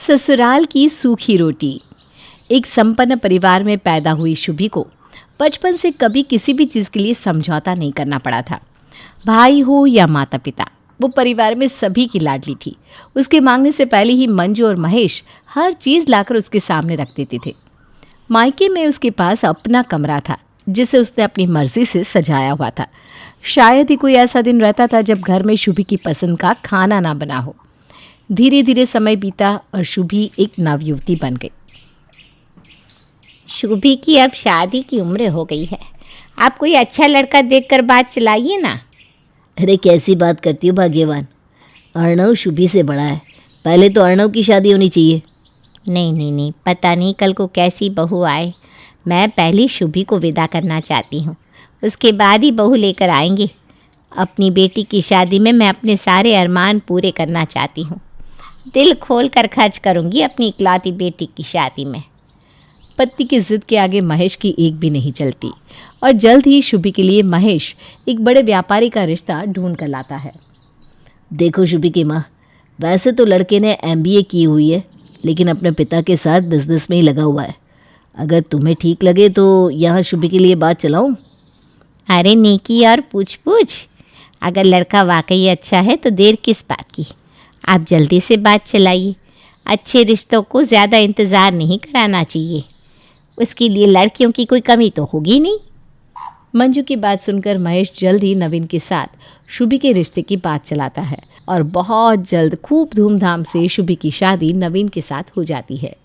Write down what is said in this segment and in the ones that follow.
ससुराल की सूखी रोटी। एक संपन्न परिवार में पैदा हुई शुभी को बचपन से कभी किसी भी चीज़ के लिए समझौता नहीं करना पड़ा था। भाई हो या माता पिता, वो परिवार में सभी की लाडली थी। उसके मांगने से पहले ही मंजू और महेश हर चीज़ लाकर उसके सामने रख देते थे। मायके में उसके पास अपना कमरा था जिसे उसने अपनी मर्जी से सजाया हुआ था। शायद ही कोई ऐसा दिन रहता था जब घर में शुभी की पसंद का खाना ना बना हो। धीरे धीरे समय बीता और शुभी एक नवयुवती बन गई। शुभी की अब शादी की उम्र हो गई है। आप कोई अच्छा लड़का देखकर बात चलाइए ना। अरे कैसी बात करती हो भाग्यवान, अर्णव शुभी से बड़ा है। पहले तो अर्णव की शादी होनी चाहिए। नहीं, पता नहीं कल को कैसी बहू आए। मैं पहले शुभी को विदा करना चाहती हूँ, उसके बाद ही बहू लेकर आएंगे। अपनी बेटी की शादी में मैं अपने सारे अरमान पूरे करना चाहती हूँ। दिल खोल कर खर्च करूँगी अपनी इकलौती बेटी की शादी में। पति की जिद के आगे महेश की एक भी नहीं चलती और जल्द ही शुभी के लिए महेश एक बड़े व्यापारी का रिश्ता ढूंढ कर लाता है। देखो शुभी की माँ, वैसे तो लड़के ने MBA की हुई है, लेकिन अपने पिता के साथ बिजनेस में ही लगा हुआ है। अगर तुम्हें ठीक लगे तो यहाँ शुभी के लिए बात चलाऊँ? अरे नेकी और पूछ अगर लड़का वाकई अच्छा है तो देर किस बात की। आप जल्दी से बात चलाइए। अच्छे रिश्तों को ज़्यादा इंतज़ार नहीं कराना चाहिए, उसके लिए लड़कियों की कोई कमी तो होगी नहीं। मंजू की बात सुनकर महेश जल्द ही नवीन के साथ शुभी के रिश्ते की बात चलाता है और बहुत जल्द खूब धूमधाम से शुभी की शादी नवीन के साथ हो जाती है।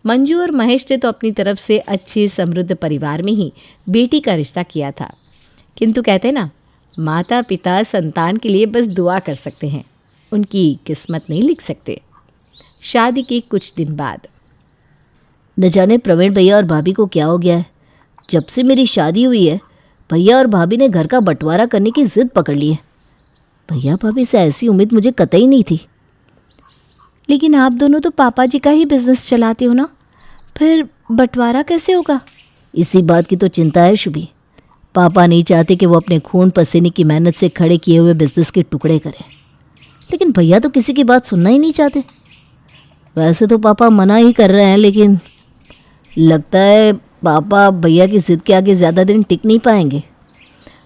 मंजू और महेश ने तो अपनी तरफ से अच्छे समृद्ध परिवार में ही बेटी का रिश्ता किया था, किंतु कहते ना, माता पिता संतान के लिए बस दुआ कर सकते हैं, उनकी किस्मत नहीं लिख सकते। शादी के कुछ दिन बाद न जाने प्रवीण भैया और भाभी को क्या हो गया है। जब से मेरी शादी हुई है, भैया और भाभी ने घर का बंटवारा करने की जिद पकड़ ली है। भैया भाभी से ऐसी उम्मीद मुझे कतई नहीं थी। लेकिन आप दोनों तो पापा जी का ही बिजनेस चलाते हो ना, फिर बंटवारा कैसे होगा? इसी बात की तो चिंता है शुभी। पापा नहीं चाहते कि वो अपने खून पसीने की मेहनत से खड़े किए हुए बिजनेस के टुकड़े करें, लेकिन भैया तो किसी की बात सुनना ही नहीं चाहते। वैसे तो पापा मना ही कर रहे हैं, लेकिन लगता है पापा भैया की जिद के आगे ज़्यादा दिन टिक नहीं पाएंगे।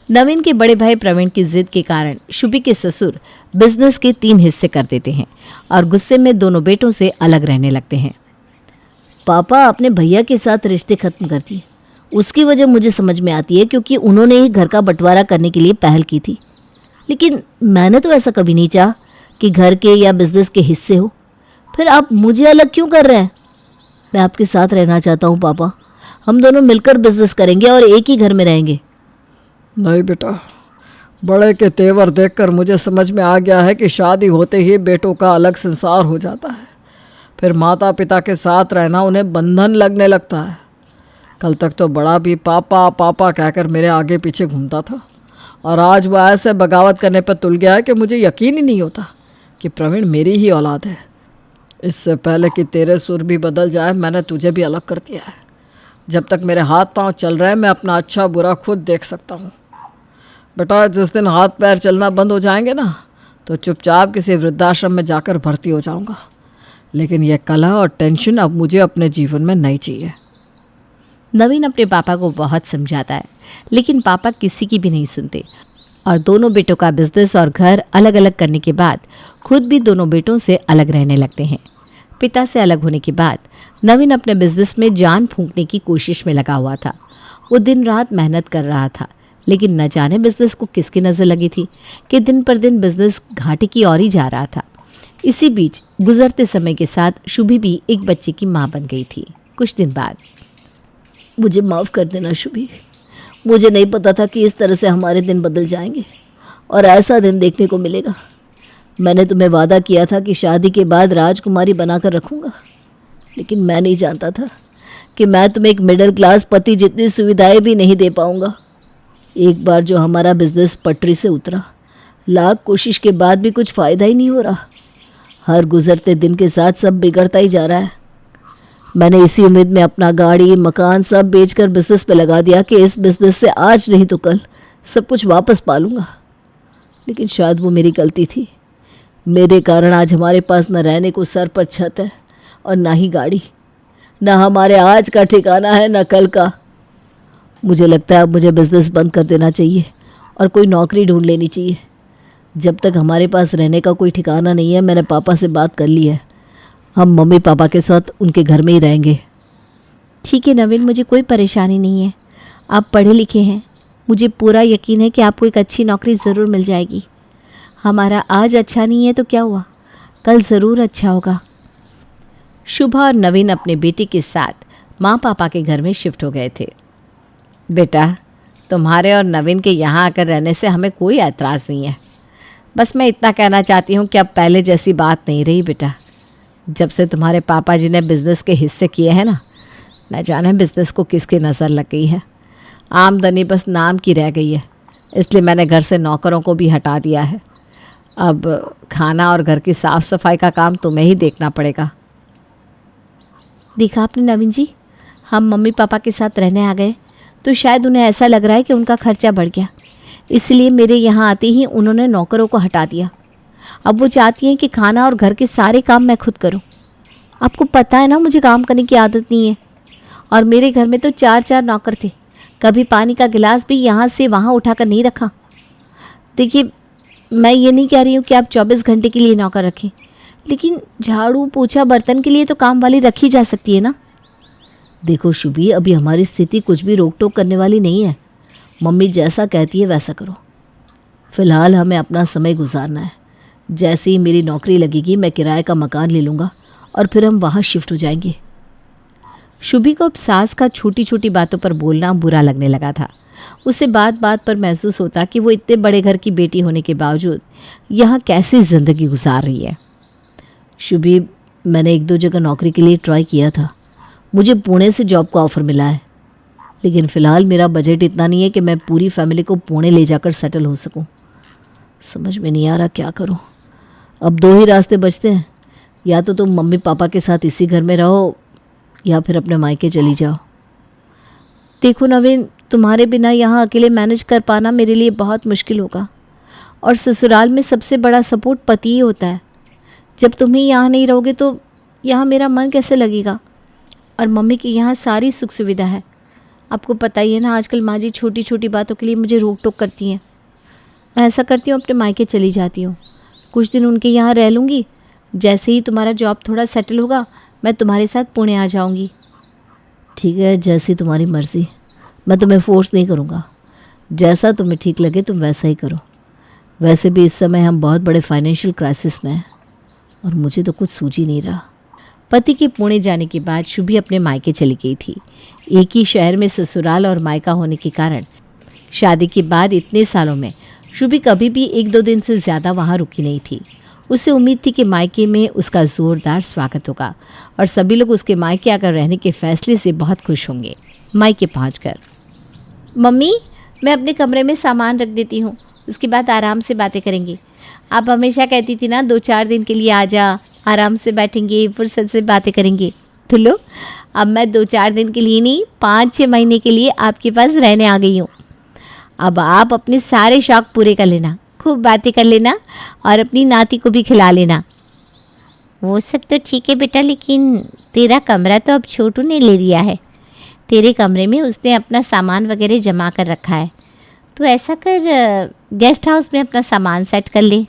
नवीन के बड़े भाई प्रवीण की जिद के कारण शुभी के ससुर बिजनेस के 3 हिस्से कर देते हैं और गुस्से में दोनों बेटों से अलग रहने लगते हैं। पापा अपने भैया के साथ रिश्ते खत्म कर दिए। उसकी वजह मुझे समझ में आती है, क्योंकि उन्होंने ही घर का बंटवारा करने के लिए पहल की थी। लेकिन मैंने तो ऐसा कभी नहीं चाहा कि घर के या बिजनेस के हिस्से हो। फिर आप मुझे अलग क्यों कर रहे हैं? मैं आपके साथ रहना चाहता हूँ पापा। हम दोनों मिलकर बिजनेस करेंगे और एक ही घर में रहेंगे। नहीं बेटा, बड़े के तेवर देखकर मुझे समझ में आ गया है कि शादी होते ही बेटों का अलग संसार हो जाता है। फिर माता पिता के साथ रहना उन्हें बंधन लगने लगता है। कल तक तो बड़ा भी पापा पापा कहकर मेरे आगे पीछे घूमता था, और आज वह ऐसे बगावत करने पर तुल गया है कि मुझे यकीन ही नहीं होता कि प्रवीण मेरी ही औलाद है। इससे पहले कि तेरे सुर भी बदल जाए, मैंने तुझे भी अलग कर दिया है। जब तक मेरे हाथ पांव चल रहे हैं, मैं अपना अच्छा बुरा खुद देख सकता हूँ। बेटा, जिस दिन हाथ पैर चलना बंद हो जाएंगे ना, तो चुपचाप किसी वृद्धाश्रम में जाकर भर्ती हो जाऊँगा। लेकिन यह कलह और टेंशन अब मुझे अपने जीवन में नहीं चाहिए। नवीन अपने पापा को बहुत समझाता है, लेकिन पापा किसी की भी नहीं सुनते और दोनों बेटों का बिजनेस और घर अलग अलग करने के बाद खुद भी दोनों बेटों से अलग रहने लगते हैं। पिता से अलग होने के बाद नवीन अपने बिजनेस में जान फूंकने की कोशिश में लगा हुआ था। वो दिन रात मेहनत कर रहा था, लेकिन न जाने बिजनेस को किसकी नज़र लगी थी कि दिन पर दिन बिजनेस घाटे की ओर ही जा रहा था। इसी बीच गुजरते समय के साथ शुभी भी एक बच्चे की माँ बन गई थी। कुछ दिन बाद, मुझे माफ़ कर देना शुभी। मुझे नहीं पता था कि इस तरह से हमारे दिन बदल जाएंगे और ऐसा दिन देखने को मिलेगा। मैंने तुम्हें वादा किया था कि शादी के बाद राजकुमारी बनाकर रखूँगा, लेकिन मैं नहीं जानता था कि मैं तुम्हें एक मिडिल क्लास पति जितनी सुविधाएं भी नहीं दे पाऊँगा। एक बार जो हमारा बिजनेस पटरी से उतरा, लाख कोशिश के बाद भी कुछ फ़ायदा ही नहीं हो रहा। हर गुजरते दिन के साथ सब बिगड़ता ही जा रहा है। मैंने इसी उम्मीद में अपना गाड़ी मकान सब बेचकर बिजनेस पे लगा दिया कि इस बिजनेस से आज नहीं तो कल सब कुछ वापस पा लूँगा। लेकिन शायद वो मेरी गलती थी। मेरे कारण आज हमारे पास न रहने को सर पर छत है और ना ही गाड़ी। ना हमारे आज का ठिकाना है ना कल का। मुझे लगता है अब मुझे बिज़नेस बंद कर देना चाहिए और कोई नौकरी ढूंढ लेनी चाहिए। जब तक हमारे पास रहने का कोई ठिकाना नहीं है, मैंने पापा से बात कर ली है, हम मम्मी पापा के साथ उनके घर में ही रहेंगे। ठीक है नवीन, मुझे कोई परेशानी नहीं है। आप पढ़े लिखे हैं, मुझे पूरा यकीन है कि आपको एक अच्छी नौकरी ज़रूर मिल जाएगी। हमारा आज अच्छा नहीं है तो क्या हुआ, कल ज़रूर अच्छा होगा। शुभा और नवीन अपने बेटे के साथ माँ पापा के घर में शिफ्ट हो गए थे। बेटा, तुम्हारे और नवीन के यहाँ आकर रहने से हमें कोई ऐतराज़ नहीं है। बस मैं इतना कहना चाहती हूँ कि अब पहले जैसी बात नहीं रही बेटा। जब से तुम्हारे पापा जी ने बिज़नेस के हिस्से किए हैं ना, न जाने बिज़नेस को किसकी नज़र लग गई है। आमदनी बस नाम की रह गई है, इसलिए मैंने घर से नौकरों को भी हटा दिया है। अब खाना और घर की साफ़ सफाई का काम तुम्हें ही देखना पड़ेगा। देखा आपने नवीन जी, हम मम्मी पापा के साथ रहने आ गए तो शायद उन्हें ऐसा लग रहा है कि उनका खर्चा बढ़ गया, इसलिए मेरे यहाँ आते ही उन्होंने नौकरों को हटा दिया। अब वो चाहती हैं कि खाना और घर के सारे काम मैं खुद करूँ। आपको पता है ना, मुझे काम करने की आदत नहीं है। और मेरे घर में तो 4-4 नौकर थे, कभी पानी का गिलास भी यहाँ से वहाँ उठाकर नहीं रखा। देखिए, मैं ये नहीं कह रही हूँ कि आप 24 घंटे के लिए नौकर रखें, लेकिन झाड़ू पोछा बर्तन के लिए तो काम वाली रखी जा सकती है ना। देखो शुभी, अभी हमारी स्थिति कुछ भी रोक टोक करने वाली नहीं है। मम्मी जैसा कहती है वैसा करो। फ़िलहाल हमें अपना समय गुजारना है। जैसे ही मेरी नौकरी लगेगी मैं किराए का मकान ले लूँगा और फिर हम वहाँ शिफ्ट हो जाएंगे। शुभी को अब सास का छोटी छोटी बातों पर बोलना बुरा लगने लगा था। उसे बात बात पर महसूस होता कि वो इतने बड़े घर की बेटी होने के बावजूद यहाँ कैसी ज़िंदगी गुजार रही है। शुभी, मैंने 1-2 जगह नौकरी के लिए ट्राई किया था। मुझे पुणे से जॉब का ऑफ़र मिला है, लेकिन फ़िलहाल मेरा बजट इतना नहीं है कि मैं पूरी फैमिली को पुणे ले जाकर सेटल हो सकूं। समझ में नहीं आ रहा क्या करूं। अब 2 ही रास्ते बचते हैं, या तो तुम मम्मी पापा के साथ इसी घर में रहो या फिर अपने मायके चली जाओ। देखो नवीन, तुम्हारे बिना यहाँ अकेले मैनेज कर पाना मेरे लिए बहुत मुश्किल होगा, और ससुराल में सबसे बड़ा सपोर्ट पति ही होता है। जब तुम ही यहाँ नहीं रहोगे तो यहाँ मेरा मन कैसे लगेगा। और मम्मी की यहाँ सारी सुख सुविधा है। आपको पता ही है ना, आजकल माँ जी छोटी छोटी बातों के लिए मुझे रोक टोक करती हैं। मैं ऐसा करती हूँ, अपने मायके चली जाती हूँ, कुछ दिन उनके यहाँ रह लूँगी। जैसे ही तुम्हारा जॉब थोड़ा सेटल होगा मैं तुम्हारे साथ पुणे आ जाऊँगी। ठीक है, जैसी तुम्हारी मर्ज़ी। मैं तुम्हें फोर्स नहीं करूँगा। जैसा तुम्हें ठीक लगे तुम वैसा ही करो। वैसे भी इस समय हम बहुत बड़े फाइनेंशियल क्राइसिस में हैं और मुझे तो कुछ सूझ ही नहीं रहा। पति के पुणे जाने के बाद शुभी अपने मायके चली गई थी। एक ही शहर में ससुराल और मायका होने के कारण शादी के बाद इतने सालों में शुभी कभी भी 1-2 दिन से ज़्यादा वहाँ रुकी नहीं थी। उसे उम्मीद थी कि मायके में उसका ज़ोरदार स्वागत होगा और सभी लोग उसके मायके आकर रहने के फैसले से बहुत खुश होंगे। मायके पहुंचकर, मम्मी, मैं अपने कमरे में सामान रख देती हूँ, उसके बाद आराम से बातें करेंगे। आप हमेशा कहती थी ना 2-4 दिन के लिए आ जा, आराम से बैठेंगे, फुर्सत से बातें करेंगे। तो लो, अब मैं 2-4 दिन के लिए नहीं, 5-6 महीने के लिए आपके पास रहने आ गई हूँ। अब आप अपने सारे शौक़ पूरे कर लेना, खूब बातें कर लेना और अपनी नाती को भी खिला लेना। वो सब तो ठीक है बेटा, लेकिन तेरा कमरा तो अब छोटू ने ले लिया है। तेरे कमरे में उसने अपना सामान वगैरह जमा कर रखा है, तो ऐसा कर गेस्ट हाउस में अपना सामान सेट कर ले।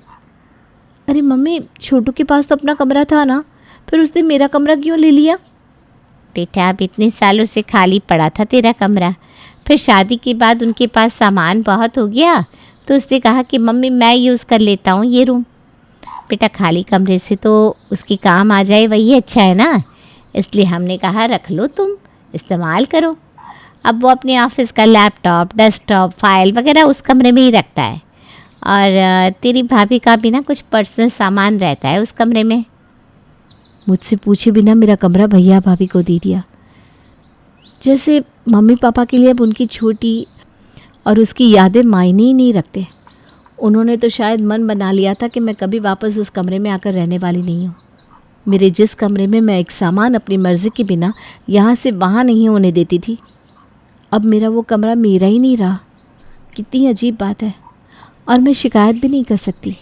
अरे मम्मी, छोटू के पास तो अपना कमरा था ना, फिर उसने मेरा कमरा क्यों ले लिया? बेटा, अब इतने सालों से खाली पड़ा था तेरा कमरा, फिर शादी के बाद उनके पास सामान बहुत हो गया तो उसने कहा कि मम्मी मैं यूज़ कर लेता हूँ ये रूम। बेटा, खाली कमरे से तो उसके काम आ जाए वही अच्छा है ना, इसलिए हमने कहा रख लो, तुम इस्तेमाल करो। अब वो अपने ऑफिस का लैपटॉप, डेस्कटॉप, फाइल वगैरह उस कमरे में ही रखता है, और तेरी भाभी का भी ना कुछ पर्सनल सामान रहता है उस कमरे में। मुझसे पूछे बिना मेरा कमरा भैया भाभी को दे दिया, जैसे मम्मी पापा के लिए अब उनकी छोटी और उसकी यादें मायने ही नहीं रखते। उन्होंने तो शायद मन बना लिया था कि मैं कभी वापस उस कमरे में आकर रहने वाली नहीं हूँ। मेरे जिस कमरे में मैं एक सामान अपनी मर्ज़ी के बिना यहाँ से वहाँ नहीं होने देती थी, अब मेरा वो कमरा मेरा ही नहीं रहा। कितनी अजीब बात है, और मैं शिकायत भी नहीं कर सकती।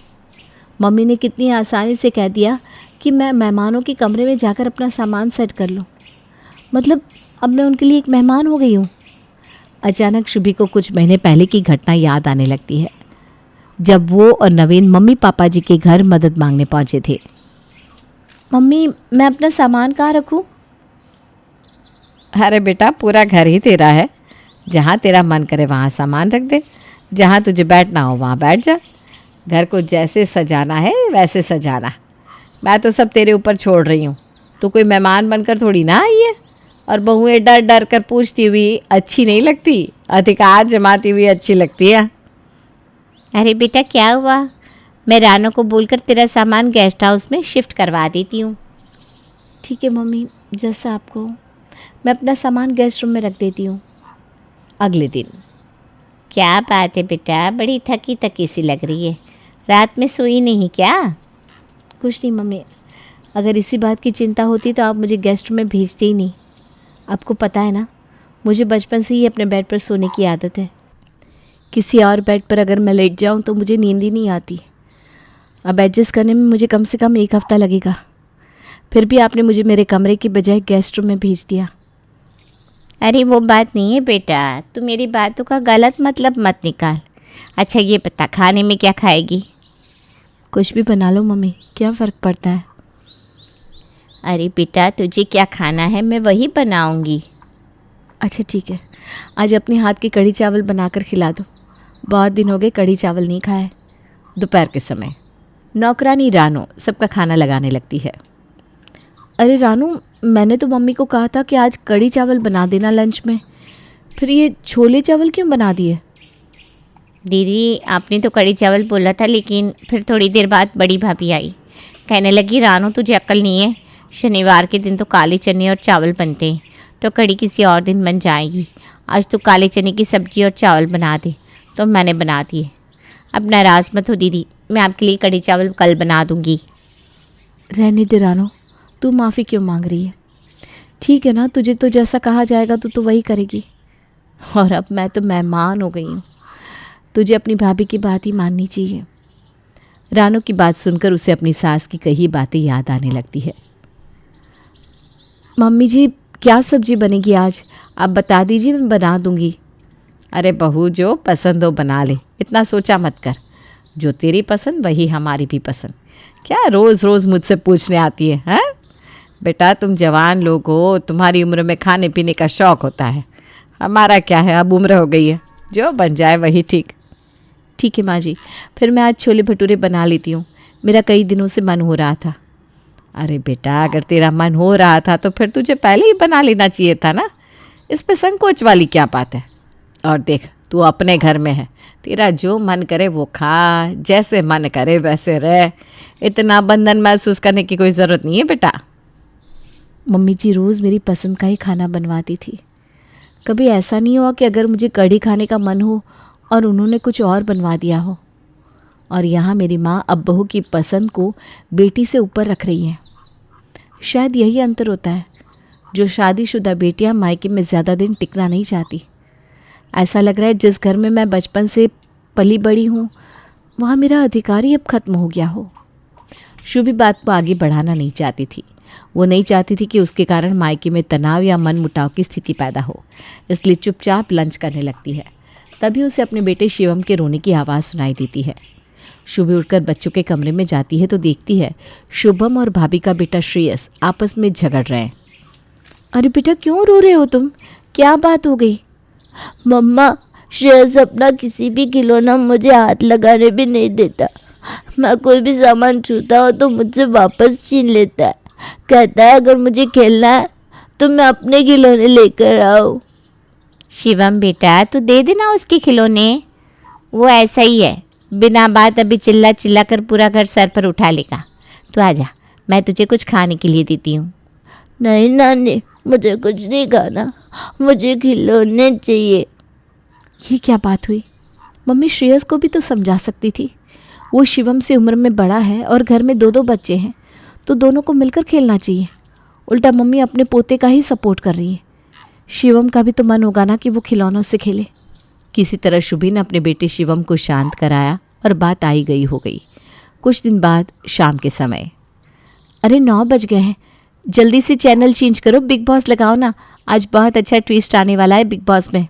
मम्मी ने कितनी आसानी से कह दिया कि मैं मेहमानों के कमरे में जाकर अपना सामान सेट कर लूँ। मतलब अब मैं उनके लिए एक मेहमान हो गई हूँ। अचानक शुभी को कुछ महीने पहले की घटना याद आने लगती है, जब वो और नवीन मम्मी पापा जी के घर मदद मांगने पहुँचे थे। मम्मी, मैं अपना सामान कहाँ रखूँ? अरे बेटा, पूरा घर ही तेरा है, जहाँ तेरा मन करे वहाँ सामान रख दे, जहाँ तुझे बैठना हो वहाँ बैठ जा। घर को जैसे सजाना है वैसे सजाना। मैं तो सब तेरे ऊपर छोड़ रही हूँ। तू कोई मेहमान बनकर थोड़ी ना आई है, और बहुएं डर डर कर पूछती हुई अच्छी नहीं लगती, अधिकार जमाती हुई अच्छी लगती है। अरे बेटा, क्या हुआ? मैं रानो को बोलकर तेरा सामान गेस्ट हाउस में शिफ्ट करवा देती हूँ। ठीक है मम्मी, जैसा आपको। मैं अपना सामान गेस्ट रूम में रख देती हूँ। अगले दिन। क्या बात है बेटा, बड़ी थकी थकी सी लग रही है। रात में सोई नहीं क्या? कुछ नहीं मम्मी, अगर इसी बात की चिंता होती तो आप मुझे गेस्ट रूम में भेजते ही नहीं। आपको पता है ना, मुझे बचपन से ही अपने बेड पर सोने की आदत है। किसी और बेड पर अगर मैं लेट जाऊं तो मुझे नींद ही नहीं आती। अब एडजस्ट करने में मुझे कम से कम 1 हफ़्ता लगेगा। फिर भी आपने मुझे मेरे कमरे की बजाय गेस्ट रूम में भेज दिया। अरे वो बात नहीं है बेटा, तू मेरी बातों का गलत मतलब मत निकाल। अच्छा ये बता, खाने में क्या खाएगी? कुछ भी बना लो मम्मी, क्या फ़र्क पड़ता है। अरे बेटा, तुझे क्या खाना है मैं वही बनाऊंगी। अच्छा ठीक है, आज अपने हाथ की कढ़ी चावल बनाकर खिला दो। बहुत दिन हो गए कढ़ी चावल नहीं खाए। दोपहर के समय नौकरानी रानो सबका खाना लगाने लगती है। अरे रानू, मैंने तो मम्मी को कहा था कि आज कढ़ी चावल बना देना लंच में, फिर ये छोले चावल क्यों बना दिए? दीदी, आपने तो कढ़ी चावल बोला था, लेकिन फिर थोड़ी देर बाद बड़ी भाभी आई, कहने लगी रानो तुझे अक्ल नहीं है, शनिवार के दिन तो काले चने और चावल बनते हैं, तो कढ़ी किसी और दिन बन जाएगी। आज तो काले चने की सब्ज़ी और चावल बना दे। तो मैंने बना दिए। अब नाराज़ मत हो दीदी, मैं आपके लिए कढ़ी चावल कल बना दूँगी। रहने दे रानो, तू माफ़ी क्यों मांग रही है? ठीक है ना, तुझे तो जैसा कहा जाएगा तो वही करेगी। और अब मैं तो मेहमान हो गई हूँ, तुझे अपनी भाभी की बात ही माननी चाहिए। रानो की बात सुनकर उसे अपनी सास की कही बातें याद आने लगती है। मम्मी जी, क्या सब्जी बनेगी आज? आप बता दीजिए, मैं बना दूँगी। अरे बहू, जो पसंद हो बना ले, इतना सोचा मत कर। जो तेरी पसंद वही हमारी भी पसंद। क्या रोज़ रोज़ मुझसे पूछने आती है, हैं? बेटा, तुम जवान लोग हो, तुम्हारी उम्र में खाने पीने का शौक़ होता है। हमारा क्या है, अब उम्र हो गई है, जो बन जाए वही ठीक। ठीक है माँ जी, फिर मैं आज छोले भटूरे बना लेती हूँ, मेरा कई दिनों से मन हो रहा था। अरे बेटा, अगर तेरा मन हो रहा था तो फिर तुझे पहले ही बना लेना चाहिए था ना। इस पे संकोच वाली क्या बात है? और देख, तू अपने घर में है, तेरा जो मन करे वो खा, जैसे मन करे वैसे रह। इतना बंधन महसूस करने की कोई ज़रूरत नहीं है बेटा। मम्मी जी रोज़ मेरी पसंद का ही खाना बनवाती थी। कभी ऐसा नहीं हुआ कि अगर मुझे कढ़ी खाने का मन हो और उन्होंने कुछ और बनवा दिया हो। और यहाँ मेरी माँ अब बहू की पसंद को बेटी से ऊपर रख रही है। शायद यही अंतर होता है, जो शादीशुदा बेटियाँ मायके में ज़्यादा दिन टिकना नहीं चाहती। ऐसा लग रहा है जिस घर में मैं बचपन से पली बड़ी हूँ, वहाँ मेरा अधिकार ही अब ख़त्म हो गया हो। शुभी बात को आगे बढ़ाना नहीं चाहती थी। वो नहीं चाहती थी कि उसके कारण मायके में तनाव या मन मुटाव की स्थिति पैदा हो, इसलिए चुपचाप लंच करने लगती है। तभी उसे अपने बेटे शिवम के रोने की आवाज़ सुनाई देती है। शुभी उठकर बच्चों के कमरे में जाती है तो देखती है शुभम और भाभी का बेटा श्रेयस आपस में झगड़ रहे हैं। अरे बेटा, क्यों रो रहे हो तुम? क्या बात हो गई? मम्मा, श्रेयस अपना किसी भी खिलौना मुझे हाथ लगाने भी नहीं देता। मैं कोई भी सामान छूता हो तो मुझसे वापस छीन लेता है। कहता है अगर मुझे खेलना है तो मैं अपने खिलौने लेकर आऊँ। शिवम बेटा, तू दे देना उसके खिलौने, वो ऐसा ही है, बिना बात अभी चिल्ला चिल्ला कर पूरा घर सर पर उठा लेगा। तू आजा, मैं तुझे कुछ खाने के लिए देती हूँ। नहीं नानी, मुझे कुछ नहीं खाना, मुझे खिलौने चाहिए। ये क्या बात हुई? मम्मी श्रेयस को भी तो समझा सकती थी। वो शिवम से उम्र में बड़ा है और घर में 2 बच्चे हैं, तो दोनों को मिलकर खेलना चाहिए। उल्टा मम्मी अपने पोते का ही सपोर्ट कर रही है। शिवम का भी तो मन होगा ना कि वो खिलौनों से खेले। किसी तरह शुभी ने अपने बेटे शिवम को शांत कराया और बात आई गई हो गई। कुछ दिन बाद शाम के समय अरे 9 बज गए हैं, जल्दी से चैनल चेंज करो, बिग बॉस लगाओ ना, आज बहुत अच्छा ट्विस्ट आने वाला है बिग बॉस में।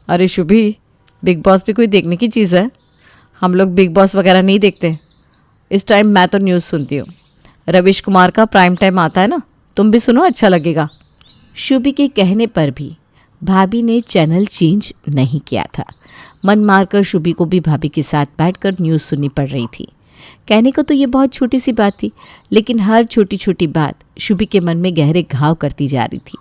अरे शुभी, बिग बॉस भी कोई देखने की चीज़ है? हम लोग बिग बॉस वगैरह नहीं देखते। इस टाइम मैं तो न्यूज़ सुनती हूँ। रविश कुमार का प्राइम टाइम आता है ना, तुम भी सुनो, अच्छा लगेगा। शुभी के कहने पर भी भाभी ने चैनल चेंज नहीं किया था। मन मारकर शुभी को भी भाभी के साथ बैठकर न्यूज़ सुननी पड़ रही थी। कहने को तो ये बहुत छोटी सी बात थी, लेकिन हर छोटी छोटी बात शुभी के मन में गहरे घाव करती जा रही थी।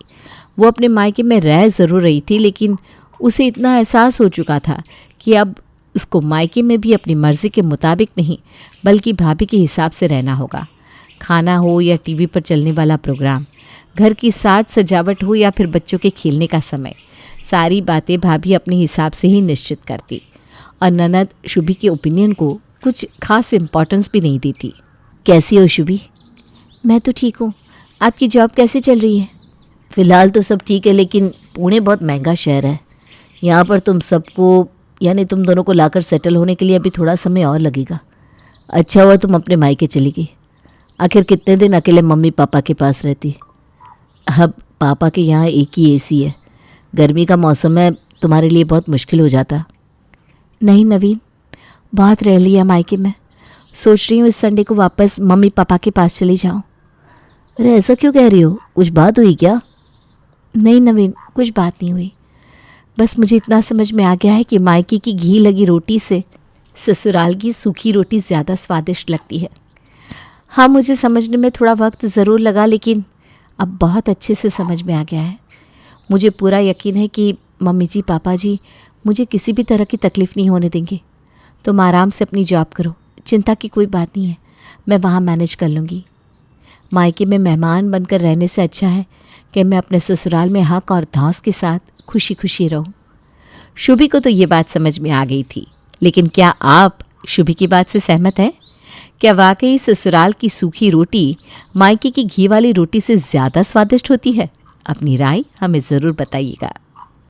वो अपने मायके में रह ज़रूर रही थी, लेकिन उसे इतना एहसास हो चुका था कि अब उसको मायके में भी अपनी मर्ज़ी के मुताबिक नहीं, बल्कि भाभी के हिसाब से रहना होगा। खाना हो या टीवी पर चलने वाला प्रोग्राम, घर की साज सजावट हो या फिर बच्चों के खेलने का समय, सारी बातें भाभी अपने हिसाब से ही निश्चित करती और ननद शुभी के ओपिनियन को कुछ खास इम्पोर्टेंस भी नहीं देती। कैसी हो शुभी? मैं तो ठीक हूँ, आपकी जॉब कैसे चल रही है? फ़िलहाल तो सब ठीक है, लेकिन पुणे बहुत महंगा शहर है। यहाँ पर तुम सबको, यानी तुम दोनों को लाकर सेटल होने के लिए अभी थोड़ा समय और लगेगा। अच्छा हुआ तुम अपने मायके चली गई। आखिर कितने दिन अकेले मम्मी पापा के पास रहती? अब पापा के यहाँ एक ही एसी है, गर्मी का मौसम है, तुम्हारे लिए बहुत मुश्किल हो जाता। नहीं नवीन, बहुत रह लिया मायके में, सोच रही हूँ इस संडे को वापस मम्मी पापा के पास चली जाऊँ। अरे ऐसा क्यों कह रही हो? कुछ बात हुई क्या? नहीं नवीन, कुछ बात नहीं हुई, बस मुझे इतना समझ में आ गया है कि मायके की घी लगी रोटी से ससुराल की सूखी रोटी ज़्यादा स्वादिष्ट लगती है। हाँ, मुझे समझने में थोड़ा वक्त ज़रूर लगा, लेकिन अब बहुत अच्छे से समझ में आ गया है। मुझे पूरा यकीन है कि मम्मी जी पापा जी मुझे किसी भी तरह की तकलीफ़ नहीं होने देंगे। तुम आराम से अपनी जॉब करो, चिंता की कोई बात नहीं है, मैं वहाँ मैनेज कर लूँगी। मायके में मेहमान बनकर रहने से अच्छा है कि मैं अपने ससुराल में हक और धौंस के साथ खुशी खुशी रहूं। शुभी को तो ये बात समझ में आ गई थी, लेकिन क्या आप शुभी की बात से सहमत हैं? क्या वाकई ससुराल की सूखी रोटी मायके की घी वाली रोटी से ज़्यादा स्वादिष्ट होती है? अपनी राय हमें ज़रूर बताइएगा।